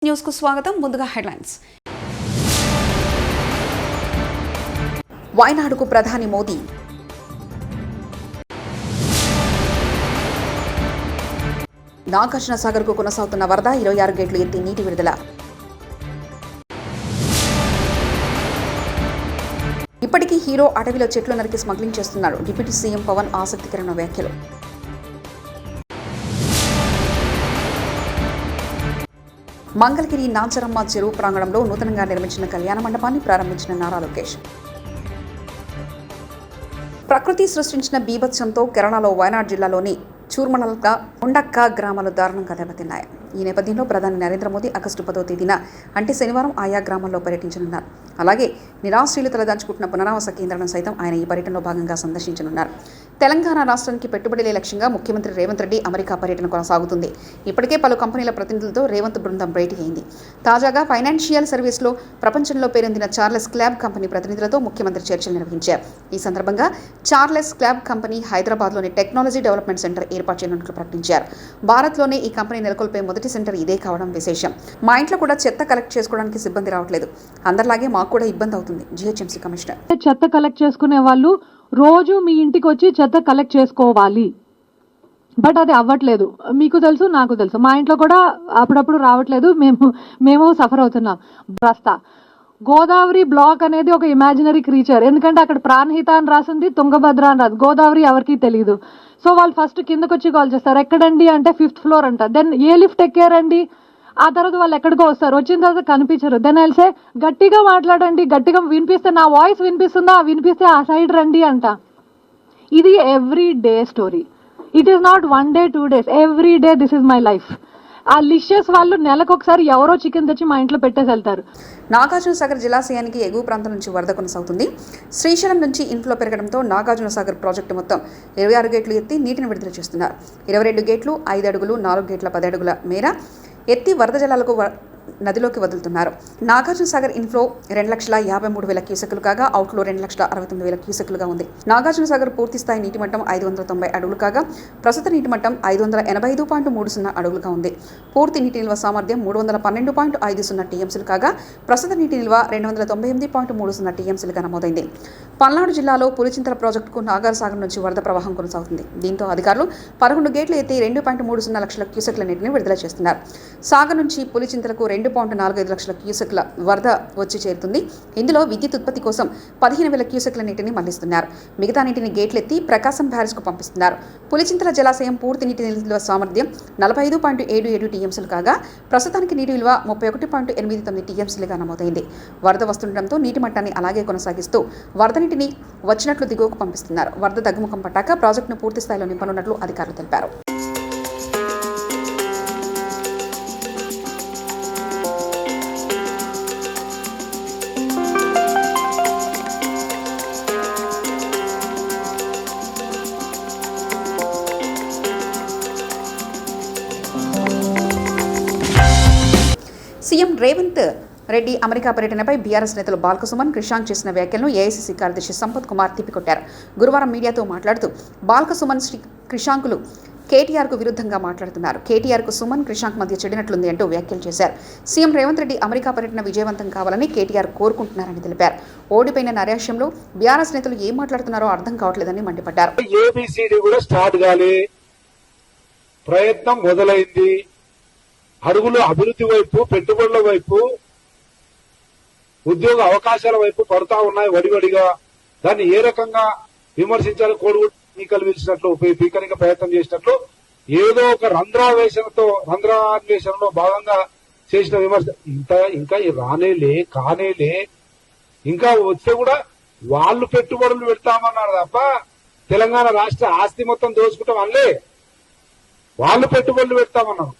News కు స్వాగతం. ముందుగా హెడ్లైన్స్. వాయనాడుకు ప్రధాని మోదీ. నాగార్జున సాగర్ కు కొనసాగుతున్న వరద, 26 గేట్లు ఎత్తి నీటి విడుదల. ఇప్పటికీ హీరో అటవీలో చెట్లు నరికి స్మగ్లింగ్ చేస్తున్నారు. డిప్యూటీ సీఎం పవన్ ఆసక్తికరమైన వ్యాఖ్యలు. మంగళగిరి నాంచరమ్మ చెరువు ప్రాంగణంలో నూతనంగా నిర్మించిన కళ్యాణ మండపాన్ని ప్రారంభించిన నారా లోకేష్. ప్రకృతి సృష్టించిన బీభత్సంతో కేరళలో వయనాడ్ జిల్లాలోని చూర్మలల్క, ఉండక్క గ్రామాలు దారుణంగా దెబ్బతిన్నాయి. ఈ నేపథ్యంలో ప్రధాని నరేంద్ర మోదీ ఆగస్టు 10వ తేదీన అంటే శనివారం ఆయా గ్రామాల్లో పర్యటించనున్నారు. అలాగే నిరాశ్రయులు తలదాచుకుంటున్న పునరావాస కేంద్రాలను సైతం ఆయన ఈ పర్యటనలో భాగంగా సందర్శించనున్నారు. తెలంగాణ రాష్ట్రానికి పెట్టుబడులే లక్ష్యంగా ముఖ్యమంత్రి రేవంత్ రెడ్డి అమెరికా పర్యటన కొనసాగుతుంది. ఇప్పటికే పలు కంపెనీల ప్రతినిధులతో రేవంత్ బృందం భేటీ అయింది. తాజాగా ఫైనాన్షియల్ సర్వీస్లో ప్రపంచంలో పేరొందిన చార్లెస్ క్లాబ్ కంపెనీ ప్రతినిధులతో ముఖ్యమంత్రి చర్చలు నిర్వహించారు. ఈ సందర్భంగా చార్లెస్ క్లాబ్ కంపెనీ హైదరాబాద్లోని టెక్నాలజీ డెవలప్మెంట్ సెంటర్ ఏర్పాటు చేయనున్నట్లు ప్రకటించారు. భారత్లోనే ఈ కంపెనీ నెలకొల్పే మొదటి సెంటర్ ఇదే కావడం విశేషం. మా ఇంట్లో కూడా చెత్త కలెక్ట్ చేసుకోవడానికి సిబ్బంది రావట్లేదు. అందరిలాగే మాకు కూడా ఇబ్బంది అవుతుంది. GHMC commissioner. చెత్త కలెక్ట్ చేసుకునే వాళ్ళు రోజు మీ ఇంటికి వచ్చి చెత్త కలెక్ట్ చేసుకోవాలి. బట్ అది అవ్వట్లేదు. మీకు తెలుసు, నాకు తెలుసు. మా ఇంట్లో కూడా అప్పుడప్పుడు రావట్లేదు. మేము సఫర్ అవుతున్నాం. రస్తా గోదావరి బ్లాక్ అనేది ఒక ఇమాజినరీ క్రీచర్. ఎందుకంటే అక్కడ ప్రాణహిత అని రాసింది, తుంగభద్ర అని రాదు. గోదావరి ఎవరికి తెలియదు. సో వాళ్ళు ఫస్ట్ కిందకు వచ్చి కాల్ చేస్తారు. ఎక్కడండి అంటే 5th floor అంట. దెన్ ఏ లిఫ్ట్ ఎక్కారండి? ఆ తర్వాత వాళ్ళు ఎక్కడికో వస్తారు. వచ్చిన తర్వాత కనిపించరు. దెన్ ఐల్సే గట్టిగా మాట్లాడండి, గట్టిగా వినిపిస్తే, నా వాయిస్ వినిపిస్తుందా? వినిపిస్తే ఆ సైడ్ రండి అంట. ఇది every day story. It is not 1 day 2 days. Every day this is my life. ఆ లిషియస్ వాళ్ళు నెలకొకసారి ఎవరో చికెన్ తెచ్చి మా ఇంట్లో పెట్టేసి వెళ్తారు. నాగార్జున సాగర్ జలాశయానికి ఎగువ ప్రాంతం నుంచి వరద కొనసాగుతుంది. శ్రీశైలం నుంచి ఇన్ఫ్లో పెరగడంతో నాగార్జున సాగర్ ప్రాజెక్టు మొత్తం 26 గేట్లు ఎత్తి నీటిని విడుదల చేస్తున్నారు. 22 గేట్లు 5 అడుగులు, 4 గేట్ల 10 అడుగుల మేర ఎత్తి వరద జలాలకు నదిలోకి వదులుతున్నారు. నాగార్జున సాగర్ ఇన్ఫ్లో 2,53,000 క్యూసెక్లు కాగా అవుట్లో 2,69,000 క్యూసెక్లుగా ఉంది. నాగార్జున సాగర్ పూర్తి స్థాయి నీటి మట్టం 590 అడుగులు కాగా ప్రస్తుత నీటి మట్టం 585.30 అడుగులుగా ఉంది. పూర్తి నీటి నిల్వ సామర్థ్యం 312.50 టీఎంసీలు కాగా ప్రస్తుత నీటి నిల్వ 298.30 టీఎంసీలుగా నమోదైంది. పల్నాడు జిల్లాలో పులిచింతల ప్రాజెక్టుకు నాగార్ సాగర్ నుంచి వరద ప్రవాహం కొనసాగుతుంది. దీంతో అధికారులు 11 గేట్లు ఎత్తి 2.30 లక్షల క్యూసెక్ల నీటిని విడుదల చేస్తున్నారు. సాగర్ నుంచి పులిచింతలకు 2.45 లక్షల క్యూసెక్ల వరద వచ్చి చేరుతుంది. ఇందులో విద్యుత్ ఉత్పత్తి కోసం 15,000 క్యూసెక్ల నీటిని మళ్లిస్తున్నారు. మిగతా నీటిని గేట్లెత్తి ప్రకాశం బ్యారేజ్కు పంపిస్తున్నారు. పులిచింతల జలాశయం పూర్తి నీటి నిల్వ సామర్థ్యం 45.77 టీఎంసీలు కాగా ప్రస్తుతానికి నీటి విలువ 31.89 టీఎంసీలుగా నమోదైంది. వరద వస్తుండటంతో నీటి మట్టాన్ని అలాగే కొనసాగిస్తూ వరద నీటిని వచ్చినట్లు దిగువకు పంపిస్తున్నారు. వరద తగ్గుముఖం పట్టాక ప్రాజెక్టును పూర్తి స్థాయిలో నింపనున్నట్లు అధికారులు తెలిపారు. సీఎం రేవంత్ రెడ్డి అమెరికా పర్యటనపై బీఆర్ఎస్ నేతలు బాల్క సుమన్, క్రిషాంక్ చేసిన వ్యాఖ్యలను ఏఐసీసీ కార్యదర్శి సంపత్ కుమార్ తిప్పికొట్టారు. గురువారం మీడియాతో మాట్లాడుతూ బాల్క సుమన్, క్రిషాంకులు కేటీఆర్కు విరుద్ధంగా మాట్లాడుతున్నారు. కేటీఆర్కు సుమన్, క్రిషాంక్ మధ్య చెడినట్లుంది అంటూ వ్యాఖ్యలు చేశారు. సీఎం రేవంత్ రెడ్డి అమెరికా పర్యటన విజయవంతం కావాలని కేటీఆర్ కోరుకుంటున్నారని తెలిపారు. ఓడిపోయిన నరేషంలో బీఆర్ఎస్ నేతలు ఏం మాట్లాడుతున్నారో అర్థం కావట్లేదని మండిపడ్డారు. ప్రయత్నం మొదలైంది. అడుగులు అభివృద్ధి వైపు, పెట్టుబడుల వైపు, ఉద్యోగ అవకాశాల వైపు పడుతా ఉన్నాయి వడివడిగా. దాన్ని ఏ రకంగా విమర్శించాలి? కోడిగుడ్డు ఎన్నికలు పిలిచినట్లు, పీకనిక ప్రయత్నం చేసినట్లు ఏదో ఒక రంధ్రాన్వేషణలో భాగంగా చేసిన విమర్శ ఇంకా రానేలే, కానేలే. ఇంకా వస్తే కూడా వాళ్ళు పెట్టుబడులు పెడతామన్నారు తప్ప తెలంగాణ రాష్ట్ర ఆస్తి మొత్తం దోచుకుంటాం అనలే. వాళ్ళు పెట్టుబడులు పెడతామన్నారు.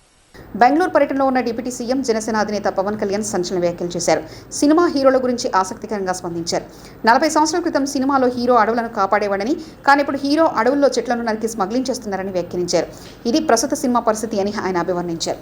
బెంగళూరు పర్యటనలో ఉన్న డిప్యూటీ సీఎం జనసేన అధినేత పవన్ కళ్యాణ్ సంచలన వ్యాఖ్యలు చేశారు. సినిమా హీరోల గురించి ఆసక్తికరంగా స్పందించారు. 40 సంవత్సరాల క్రితం సినిమాలో హీరో అడవులను కాపాడేవాడని, కానీ ఇప్పుడు హీరో అడవుల్లో చెట్లను నరికి స్మగ్లింగ్ చేస్తున్నారని వ్యాఖ్యానించారు. ఇది ప్రస్తుత సినిమా పరిస్థితి అని ఆయన అభివర్ణించారు.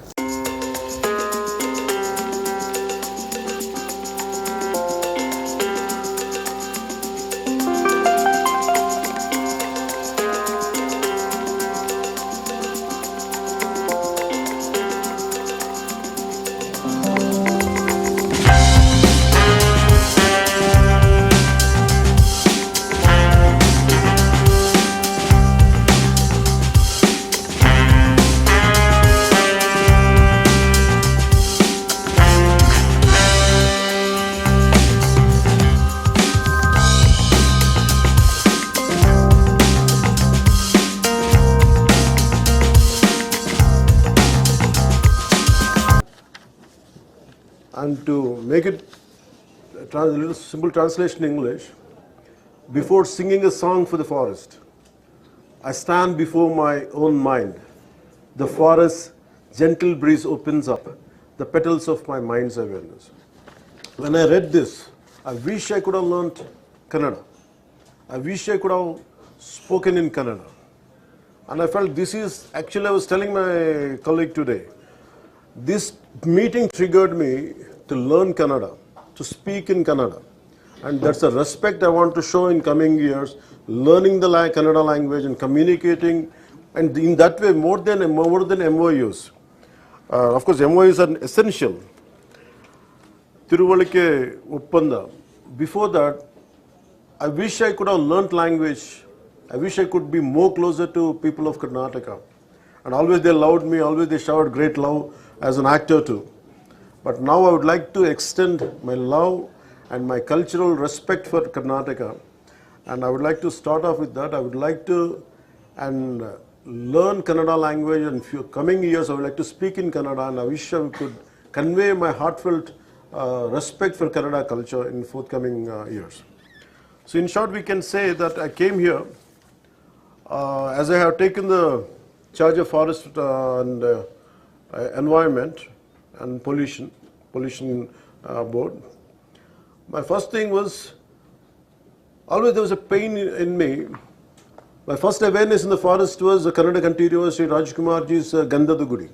And to make it a little simple translation in English, before singing a song for the forest, I stand before my own mind. The forest's gentle breeze opens up the petals of my mind's awareness. When I read this, I wish I could have learnt Kannada. I wish I could have spoken in Kannada. And I felt this is, actually I was telling my colleague today, this meeting triggered me to learn Kannada, to speak in Kannada. And that's a respect I want to show in coming years, learning the Kannada language and communicating, and in that way more than MOUs. Of course, MOUs are essential. Tiruvalike Uppanda. Before that, I wish I could have learnt language. I wish I could be more closer to people of Karnataka. And always they loved me, always they showered great love as an actor too. But now I would like to extend my love and my cultural respect for Karnataka. And I would like to start off with that. I would like to learn Kannada language, and few coming years I would like to speak in Kannada, and I wish I could convey my heartfelt respect for Kannada culture in forthcoming years. So in short, we can say that I came here as I have taken the charge of forest and environment and pollution board. My first thing was, always there was a pain in me. My first awareness in the forest was the Kannada continuous Sri Rajkumarji's Gandhada Gudi.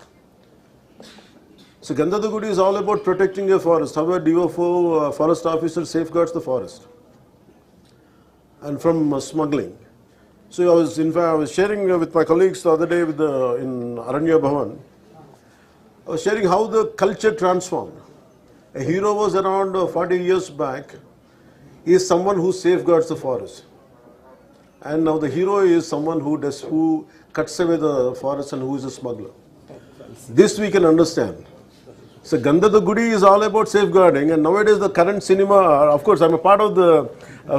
So Gandhada Gudi is all about protecting a forest, how a DFO forest officer safeguards the forest and from smuggling. So I was sharing with my colleagues the other day in Aranya Bhavan. I was sharing how the culture transformed. A hero was around 40 years back. He is someone who safeguards the forest. And now the hero is someone who cuts away the forest and who is a smuggler. This we can understand. So Gandhada Gudi is all about safeguarding, and nowadays the current cinema, of course I'm a part of the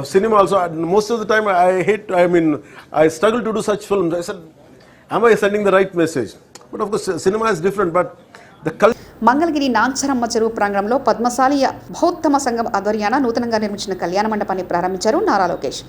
cinema also, and most of the time I struggle to do such films. I said, am I sending the right message? But of course cinema is different, but the culture. Mangalagiri నాగ్చరమ్మ చెరువు ప్రాంగణంలో పద్మశాలీయ బహుత్తమ సంఘం ఆధ్వర్యాన నూతనంగా నిర్మించిన కళ్యాణ మండపాన్ని ప్రారంభించారు నారా లోకేష్.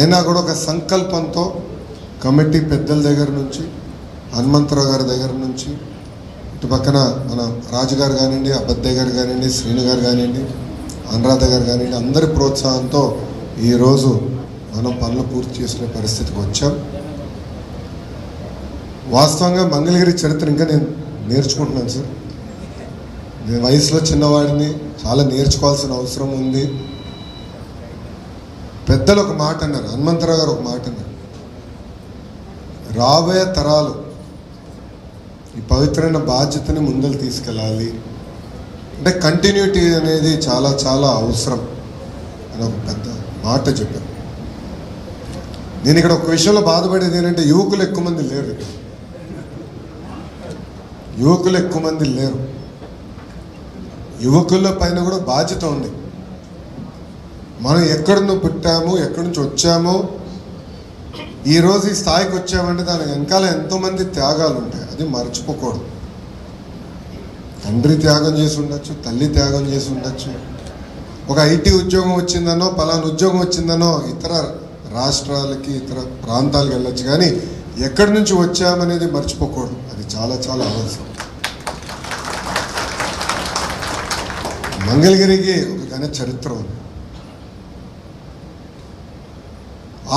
అయినా కూడా ఒక సంకల్పంతో కమిటీ పెద్దల దగ్గర నుంచి, హనుమంతరావు గారి దగ్గర నుంచి, ఇటు పక్కన మన రాజు గారు కానివ్వండి, అబద్దయ్య గారు కానివ్వండి, శ్రీను గారు కానివ్వండి, అనురాధ గారు కానివ్వండి, అందరి ప్రోత్సాహంతో ఈరోజు మనం పనులు పూర్తి చేసుకునే పరిస్థితికి వచ్చాం. వాస్తవంగా మంగళగిరి చరిత్ర ఇంకా నేను నేర్చుకుంటున్నాను సార్. నేను వయసులో చిన్నవాడిని, చాలా నేర్చుకోవాల్సిన అవసరం ఉంది. పెద్దలు ఒక మాట అన్నారు, హనుమంతరావు గారు ఒక మాట అన్నారు, రాబోయే తరాలు ఈ పవిత్రమైన బాధ్యతని ముందలు తీసుకెళ్ళాలి అంటే కంటిన్యూటీ అనేది చాలా చాలా అవసరం అని ఒక పెద్ద మాట చెప్పారు. నేను ఇక్కడ ఒక విషయంలో బాధపడేది ఏంటంటే యువకులు ఎక్కువ మంది లేరు. ఇక్కడ యువకులు ఎక్కువ మంది లేరు. యువకుల పైన కూడా బాధ్యత ఉంది. మనం ఎక్కడి పుట్టాము, ఎక్కడి నుంచి వచ్చామో, ఈరోజు ఈ స్థాయికి వచ్చామంటే దాని వెనకాల ఎంతోమంది త్యాగాలు ఉంటాయి. అది మర్చిపోకూడదు. తండ్రి త్యాగం చేసి ఉండొచ్చు, తల్లి త్యాగం చేసి ఉండొచ్చు, ఒక ఐటీ ఉద్యోగం వచ్చిందనో, పలానా ఉద్యోగం వచ్చిందనో ఇతర రాష్ట్రాలకి, ఇతర ప్రాంతాలకు వెళ్ళొచ్చు, కానీ ఎక్కడి నుంచి వచ్చామనేది మర్చిపోకూడదు. అది చాలా చాలా అవసరం. మంగళగిరికి ఒక ఘన చరిత్ర ఉంది.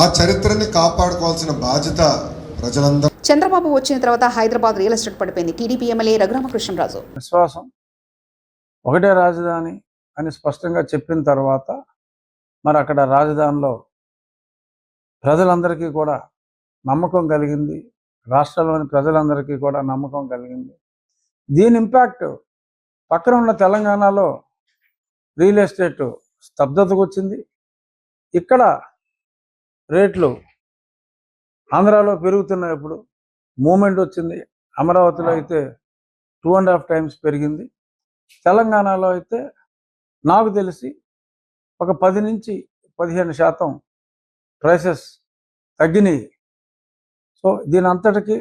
ఆ చరిత్రని కాపాడుకోవాల్సిన బాధ్యత ప్రజలందరూ. చంద్రబాబు వచ్చిన తర్వాత హైదరాబాద్ రియల్ ఎస్టేట్ పడిపోయింది. టీడీపీ ఎమ్మెల్యే రఘురామకృష్ణరాజు విశ్వాసం ఒకటే రాజధాని అని స్పష్టంగా చెప్పిన తర్వాత మరి అక్కడ రాజధానిలో ప్రజలందరికీ కూడా నమ్మకం కలిగింది. రాష్ట్రంలోని ప్రజలందరికీ కూడా నమ్మకం కలిగింది. దీని ఇంపాక్ట్ పక్కన ఉన్న తెలంగాణలో రియల్ ఎస్టేట్ స్తబ్దతకు వచ్చింది. ఇక్కడ రేట్లు ఆంధ్రాలో పెరుగుతున్నాయి. ఇప్పుడు మూమెంట్ వచ్చింది. అమరావతిలో అయితే 2.5 times పెరిగింది. తెలంగాణలో అయితే నాకు తెలిసి ఒక 10 నుంచి 15% ప్రైసెస్ తగ్గినాయి. సో దీని అంతటికి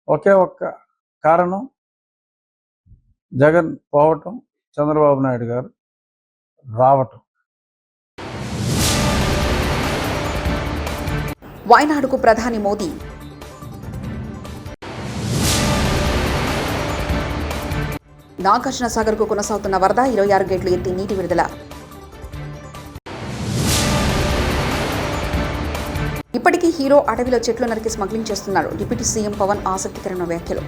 ఒకే ఒక్క కారణం జగన్ పోవటం, చంద్రబాబు నాయుడు గారు రావటం. వాయనాడుకు ప్రధాని మోదీ. నాగార్జున సాగర్ కు కొనసాగుతున్న వరద, 26 గేట్లు ఎత్తి నీటి విడుదల. ఇప్పటికీ హీరో అడవిలో చెట్లు నరికి స్మగ్లింగ్ చేస్తున్నాడు. డిప్యూటీ సీఎం పవన్ ఆసక్తికరమైన వ్యాఖ్యలు.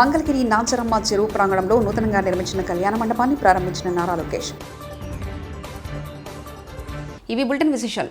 మంగళగిరి నాంచరమ్మ చెరువు ప్రాంగణంలో నూతనంగా నిర్మించిన కళ్యాణ మండపాన్ని ప్రారంభించిన నారా లోకేష్. ఇవి బులెటిన్ విశేషాలు.